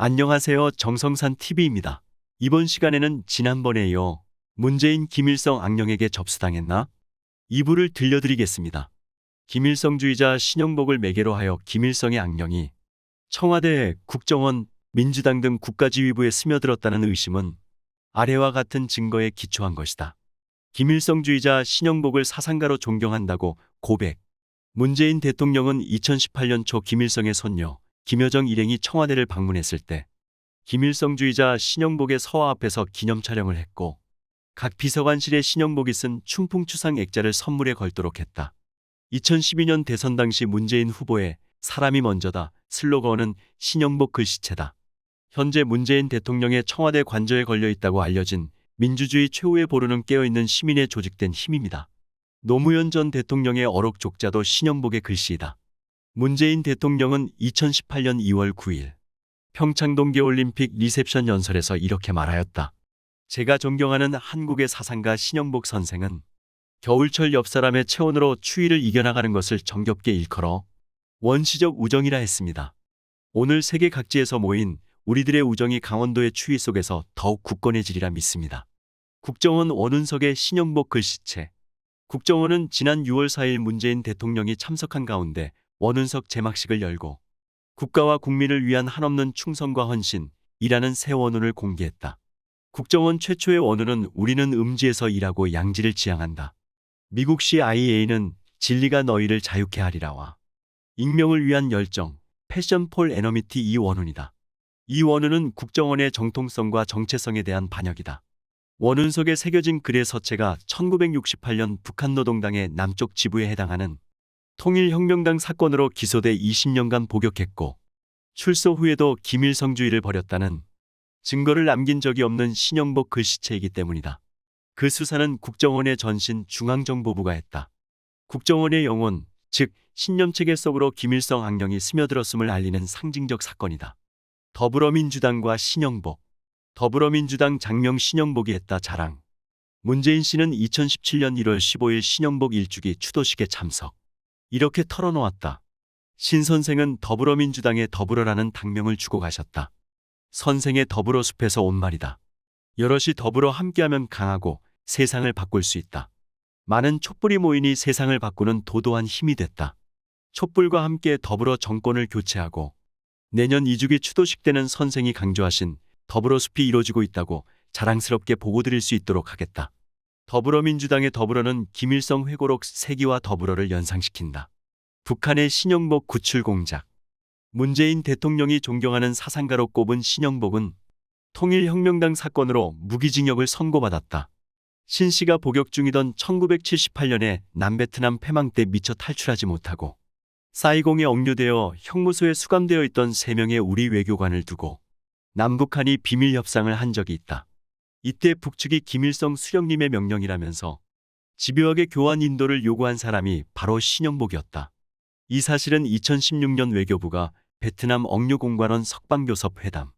안녕하세요. 정성산 TV입니다. 이번 시간에는 지난번에 이어 문재인 김일성 악령에게 접수당했나? 2부를 들려드리겠습니다. 김일성주의자 신영복을 매개로 하여 김일성의 악령이 청와대, 국정원, 민주당 등 국가지휘부에 스며들었다는 의심은 아래와 같은 증거에 기초한 것이다. 김일성주의자 신영복을 사상가로 존경한다고 고백. 문재인 대통령은 2018년 초 김일성의 손녀 김여정 일행이 청와대를 방문했을 때 김일성주의자 신영복의 서화 앞에서 기념 촬영을 했고 각 비서관실에 신영복이 쓴 충풍추상 액자를 선물에 걸도록 했다. 2012년 대선 당시 문재인 후보의 사람이 먼저다 슬로건은 신영복 글씨체다. 현재 문재인 대통령의 청와대 관저에 걸려 있다고 알려진 민주주의 최후의 보루는 깨어있는 시민에 조직된 힘입니다. 노무현 전 대통령의 어록 족자도 신영복의 글씨이다. 문재인 대통령은 2018년 2월 9일 평창 동계올림픽 리셉션 연설에서 이렇게 말하였다. 제가 존경하는 한국의 사상가 신영복 선생은 겨울철 옆 사람의 체온으로 추위를 이겨나가는 것을 정겹게 일컬어 원시적 우정이라 했습니다. 오늘 세계 각지에서 모인 우리들의 우정이 강원도의 추위 속에서 더욱 굳건해지리라 믿습니다. 국정원 원운석의 신영복 글씨체. 국정원은 지난 6월 4일 문재인 대통령이 참석한 가운데 원운석 제막식을 열고 국가와 국민을 위한 한없는 충성과 헌신이라는 새 원운을 공개했다. 국정원 최초의 원운은 우리는 음지에서 일하고 양지를 지향한다. 미국 CIA는 진리가 너희를 자유케 하리라와 익명을 위한 열정, 패션 폴 에너미티 이 원운이다. 이 원운은 국정원의 정통성과 정체성에 대한 반역이다. 원운석에 새겨진 글의 서체가 1968년 북한노동당의 남쪽 지부에 해당하는 통일혁명당 사건으로 기소돼 20년간 복역했고 출소 후에도 김일성주의를 벌였다는 증거를 남긴 적이 없는 신영복 글씨체이기 때문이다. 그 수사는 국정원의 전신 중앙정보부가 했다. 국정원의 영혼, 즉 신념체계 속으로 김일성 악령이 스며들었음을 알리는 상징적 사건이다. 더불어민주당과 신영복. 더불어민주당 장명 신영복이 했다 자랑. 문재인 씨는 2017년 1월 15일 신영복 일주기 추도식에 참석. 이렇게 털어놓았다. 신 선생은 더불어민주당의 더불어라는 당명을 주고 가셨다. 선생의 더불어 숲에서 온 말이다. 여럿이 더불어 함께하면 강하고 세상을 바꿀 수 있다. 많은 촛불이 모이니 세상을 바꾸는 도도한 힘이 됐다. 촛불과 함께 더불어 정권을 교체하고 내년 2주기 추도식 때는 선생이 강조하신 더불어 숲이 이루어지고 있다고 자랑스럽게 보고드릴 수 있도록 하겠다. 더불어민주당의 더불어는 김일성 회고록 세기와 더불어를 연상시킨다. 북한의 신영복 구출 공작. 문재인 대통령이 존경하는 사상가로 꼽은 신영복은 통일혁명당 사건으로 무기징역을 선고받았다. 신 씨가 복역 중이던 1978년에 남베트남 패망 때 미처 탈출하지 못하고 사이공에 억류되어 형무소에 수감되어 있던 3명의 우리 외교관을 두고 남북한이 비밀 협상을 한 적이 있다. 이때 북측이 김일성 수령님의 명령이라면서 집요하게 교환 인도를 요구한 사람이 바로 신영복이었다. 이 사실은 2016년 외교부가 베트남 억류공관원 석방교섭 회담,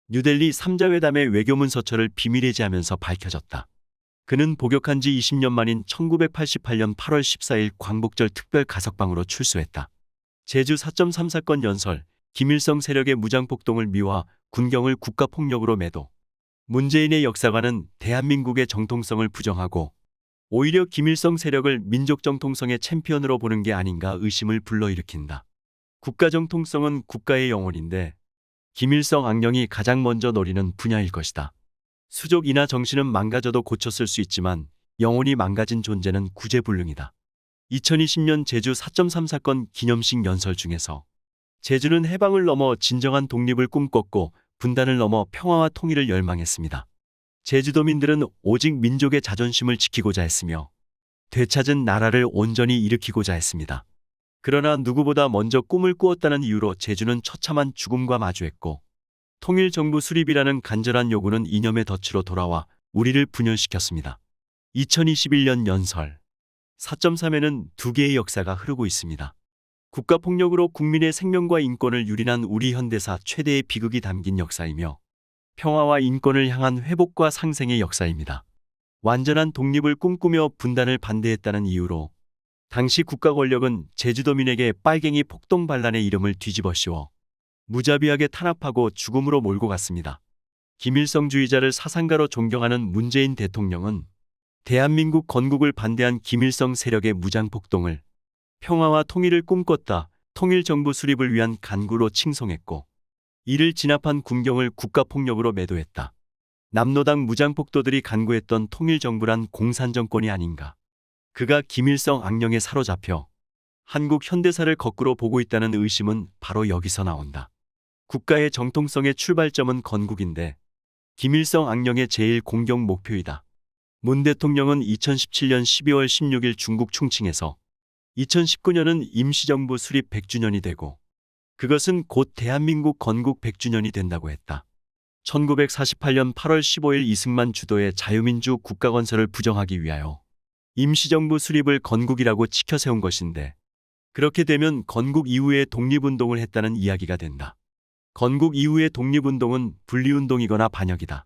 뉴델리 3자 회담의 외교문서처를 비밀에 제하면서 밝혀졌다. 그는 복역한 지 20년 만인 1988년 8월 14일 광복절 특별 가석방으로 출소했다. 제주 4.3 사건 연설, 김일성 세력의 무장폭동을 미화, 군경을 국가폭력으로 매도. 문재인의 역사관은 대한민국의 정통성을 부정하고 오히려 김일성 세력을 민족 정통성의 챔피언으로 보는 게 아닌가 의심을 불러일으킨다. 국가 정통성은 국가의 영혼인데 김일성 악령이 가장 먼저 노리는 분야일 것이다. 수족이나 정신은 망가져도 고쳤을 수 있지만 영혼이 망가진 존재는 구제불능이다. 2020년 제주 4.3 사건 기념식 연설 중에서 제주는 해방을 넘어 진정한 독립을 꿈꿨고 분단을 넘어 평화와 통일을 열망했습니다. 제주도민들은 오직 민족의 자존심을 지키고자 했으며 되찾은 나라를 온전히 일으키고자 했습니다. 그러나 누구보다 먼저 꿈을 꾸었다는 이유로 제주는 처참한 죽음과 마주했고 통일정부 수립이라는 간절한 요구는 이념의 덫으로 돌아와 우리를 분열시켰습니다. 2021년 연설 4.3에는 두 개의 역사가 흐르고 있습니다. 국가폭력으로 국민의 생명과 인권을 유린한 우리 현대사 최대의 비극이 담긴 역사이며 평화와 인권을 향한 회복과 상생의 역사입니다. 완전한 독립을 꿈꾸며 분단을 반대했다는 이유로 당시 국가 권력은 제주도민에게 빨갱이 폭동 반란의 이름을 뒤집어 씌워 무자비하게 탄압하고 죽음으로 몰고 갔습니다. 김일성주의자를 사상가로 존경하는 문재인 대통령은 대한민국 건국을 반대한 김일성 세력의 무장폭동을 평화와 통일을 꿈꿨다, 통일정부 수립을 위한 간구로 칭송했고, 이를 진압한 군경을 국가폭력으로 매도했다. 남노당 무장폭도들이 간구했던 통일정부란 공산정권이 아닌가. 그가 김일성 악령에 사로잡혀 한국 현대사를 거꾸로 보고 있다는 의심은 바로 여기서 나온다. 국가의 정통성의 출발점은 건국인데 김일성 악령의 제일 공격 목표이다. 문 대통령은 2017년 12월 16일 중국 충칭에서 2019년은 임시정부 수립 100주년이 되고 그것은 곧 대한민국 건국 100주년이 된다고 했다. 1948년 8월 15일 이승만 주도의 자유민주 국가건설을 부정하기 위하여 임시정부 수립을 건국이라고 치켜세운 것인데 그렇게 되면 건국 이후에 독립운동을 했다는 이야기가 된다. 건국 이후의 독립운동은 분리운동이거나 반역이다.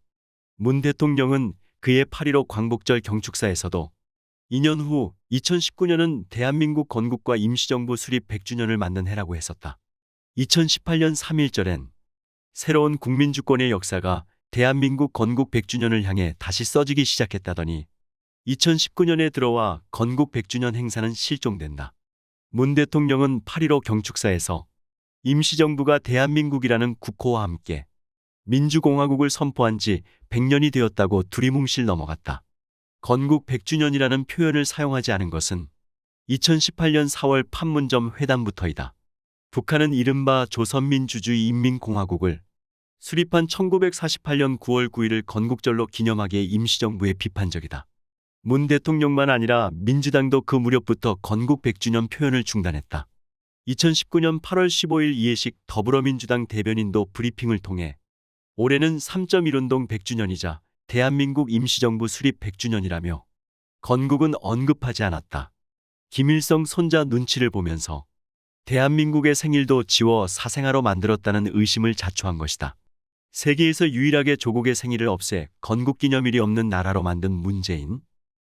문 대통령은 그의 8.15 광복절 경축사에서도 2년 후 2019년은 대한민국 건국과 임시정부 수립 100주년을 맞는 해라고 했었다. 2018년 3.1절엔 새로운 국민주권의 역사가 대한민국 건국 100주년을 향해 다시 써지기 시작했다더니 2019년에 들어와 건국 100주년 행사는 실종된다. 문 대통령은 8.15 경축사에서 임시정부가 대한민국이라는 국호와 함께 민주공화국을 선포한 지 100년이 되었다고 두리뭉실 넘어갔다. 건국 100주년이라는 표현을 사용하지 않은 것은 2018년 4월 판문점 회담부터이다. 북한은 이른바 조선민주주의 인민공화국을 수립한 1948년 9월 9일을 건국절로 기념하기에 임시정부에 비판적이다. 문 대통령만 아니라 민주당도 그 무렵부터 건국 100주년 표현을 중단했다. 2019년 8월 15일 이해식 더불어민주당 대변인도 브리핑을 통해 올해는 3.1운동 100주년이자 대한민국 임시정부 수립 100주년이라며 건국은 언급하지 않았다. 김일성 손자 눈치를 보면서 대한민국의 생일도 지워 사생아로 만들었다는 의심을 자초한 것이다. 세계에서 유일하게 조국의 생일을 없애 건국기념일이 없는 나라로 만든 문재인.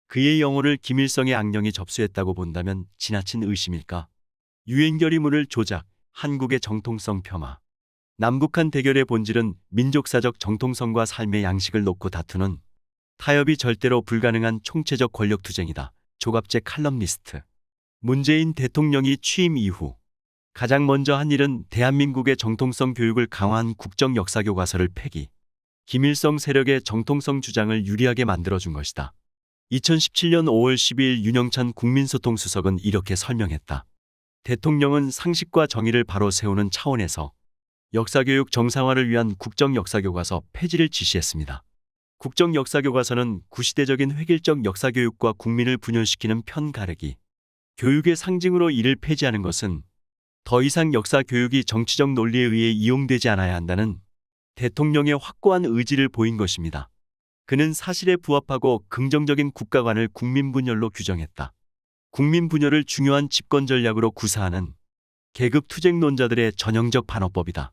그의 영혼을 김일성의 악령이 접수했다고 본다면 지나친 의심일까? 유엔 결의문을 조작, 한국의 정통성 폄하. 남북한 대결의 본질은 민족사적 정통성과 삶의 양식을 놓고 다투는 타협이 절대로 불가능한 총체적 권력투쟁이다. 조갑제 칼럼니스트. 문재인 대통령이 취임 이후 가장 먼저 한 일은 대한민국의 정통성 교육을 강화한 국정역사교과서를 폐기, 김일성 세력의 정통성 주장을 유리하게 만들어준 것이다. 2017년 5월 12일 윤영찬 국민소통수석은 이렇게 설명했다. 대통령은 상식과 정의를 바로 세우는 차원에서 역사교육 정상화를 위한 국정역사교과서 폐지를 지시했습니다. 국정역사교과서는 구시대적인 획일적 역사교육과 국민을 분열시키는 편가르기, 교육의 상징으로 이를 폐지하는 것은 더 이상 역사교육이 정치적 논리에 의해 이용되지 않아야 한다는 대통령의 확고한 의지를 보인 것입니다. 그는 사실에 부합하고 긍정적인 국가관을 국민분열로 규정했다. 국민분열을 중요한 집권 전략으로 구사하는 계급 투쟁론자들의 전형적 반어법이다.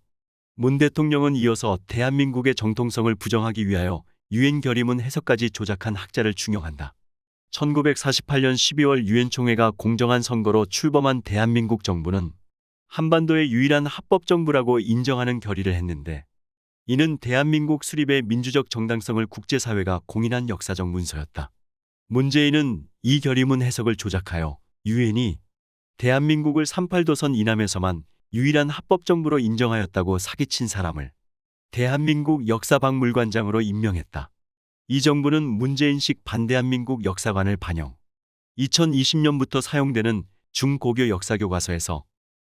문 대통령은 이어서 대한민국의 정통성을 부정하기 위하여 유엔 결의문 해석까지 조작한 학자를 중용한다. 1948년 12월 유엔 총회가 공정한 선거로 출범한 대한민국 정부는 한반도의 유일한 합법정부라고 인정하는 결의를 했는데 이는 대한민국 수립의 민주적 정당성을 국제사회가 공인한 역사적 문서였다. 문재인은 이 결의문 해석을 조작하여 유엔이 대한민국을 38도선 이남에서만 유일한 합법정부로 인정하였다고 사기친 사람을 대한민국 역사박물관장으로 임명했다. 이 정부는 문재인식 반대한민국 역사관을 반영. 2020년부터 사용되는 중고교 역사교과서에서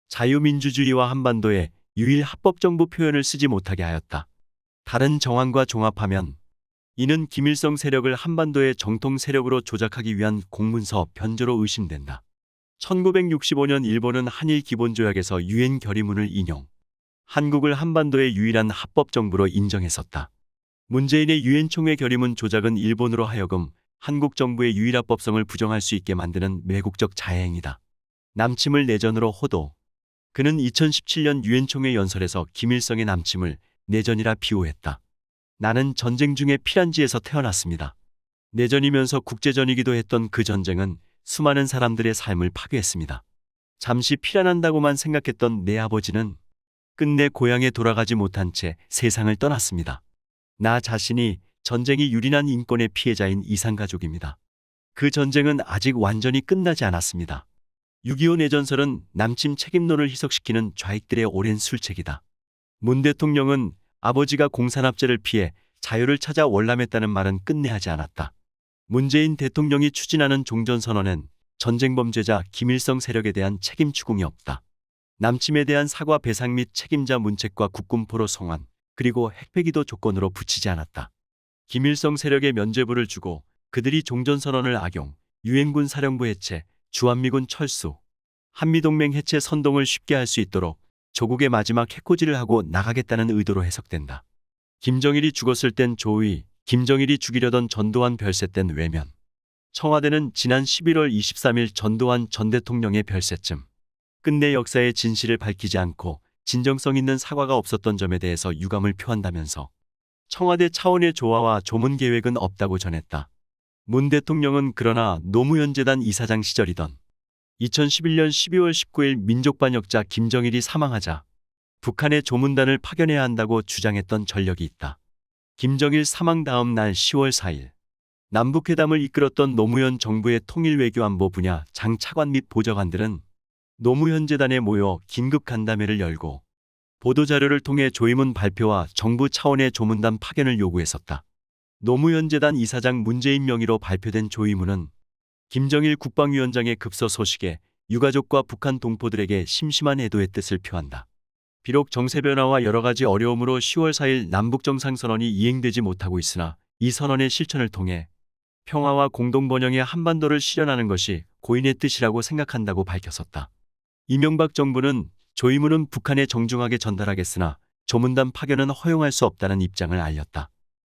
자유민주주의와 한반도의 유일 합법정부 표현을 쓰지 못하게 하였다. 다른 정황과 종합하면 이는 김일성 세력을 한반도의 정통 세력으로 조작하기 위한 공문서 변조로 의심된다. 1965년 일본은 한일 기본조약에서 유엔 결의문을 인용, 한국을 한반도의 유일한 합법정부로 인정했었다. 문재인의 유엔 총회 결의문 조작은 일본으로 하여금 한국 정부의 유일합법성을 부정할 수 있게 만드는 매국적 자해행위다. 남침을 내전으로 호도. 그는 2017년 유엔 총회 연설에서 김일성의 남침을 내전이라 비호했다. 나는 전쟁 중에 피란지에서 태어났습니다. 내전이면서 국제전이기도 했던 그 전쟁은 수많은 사람들의 삶을 파괴했습니다. 잠시 피란한다고만 생각했던 내 아버지는 끝내 고향에 돌아가지 못한 채 세상을 떠났습니다. 나 자신이 전쟁이 유린한 인권의 피해자인 이산가족입니다. 그 전쟁은 아직 완전히 끝나지 않았습니다. 6.25 내전설은 남침 책임론을 희석시키는 좌익들의 오랜 술책이다. 문 대통령은 아버지가 공산합제를 피해 자유를 찾아 월남했다는 말은 끝내 하지 않았다. 문재인 대통령이 추진하는 종전선언엔 전쟁 범죄자 김일성 세력에 대한 책임 추궁이 없다. 남침에 대한 사과 배상 및 책임자 문책과 국군포로 송환, 그리고 핵폐기도 조건으로 붙이지 않았다. 김일성 세력에 면죄부를 주고 그들이 종전선언을 악용, 유엔군 사령부 해체, 주한미군 철수, 한미동맹 해체 선동을 쉽게 할 수 있도록 조국의 마지막 해코지를 하고 나가겠다는 의도로 해석된다. 김정일이 죽었을 땐 조의, 김정일이 죽이려던 전두환 별세 땐 외면. 청와대는 지난 11월 23일 전두환 전 대통령의 별세쯤 끝내 역사의 진실을 밝히지 않고 진정성 있는 사과가 없었던 점에 대해서 유감을 표한다면서 청와대 차원의 조화와 조문 계획은 없다고 전했다. 문 대통령은 그러나 노무현 재단 이사장 시절이던 2011년 12월 19일 민족반역자 김정일이 사망하자 북한의 조문단을 파견해야 한다고 주장했던 전력이 있다. 김정일 사망 다음 날 10월 4일 남북회담을 이끌었던 노무현 정부의 통일외교안보 분야 장 차관 및 보좌관들은 노무현 재단에 모여 긴급 간담회를 열고 보도자료를 통해 조의문 발표와 정부 차원의 조문단 파견을 요구했었다. 노무현 재단 이사장 문재인 명의로 발표된 조의문은 김정일 국방위원장의 급서 소식에 유가족과 북한 동포들에게 심심한 애도의 뜻을 표한다. 비록 정세 변화와 여러 가지 어려움으로 10월 4일 남북정상선언이 이행되지 못하고 있으나 이 선언의 실천을 통해 평화와 공동번영의 한반도를 실현하는 것이 고인의 뜻이라고 생각한다고 밝혔었다. 이명박 정부는 조의문은 북한에 정중하게 전달하겠으나 조문단 파견은 허용할 수 없다는 입장을 알렸다.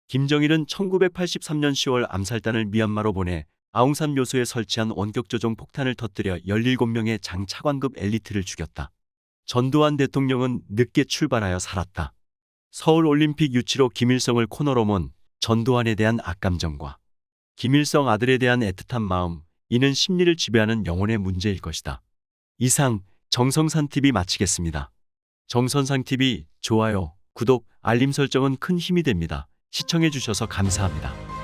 김정일은 1983년 10월 암살단을 미얀마로 보내 아웅산 요소에 설치한 원격조종 폭탄을 터뜨려 17명의 장 차관급 엘리트를 죽였다. 전두환 대통령은 늦게 출발하여 살았다. 서울올림픽 유치로 김일성을 코너로 몬 전두환에 대한 악감정과 김일성 아들에 대한 애틋한 마음, 이는 심리를 지배하는 영혼의 문제일 것이다. 이상 정성산TV 마치겠습니다. 정선상TV 좋아요, 구독, 알림 설정은 큰 힘이 됩니다. 시청해주셔서 감사합니다.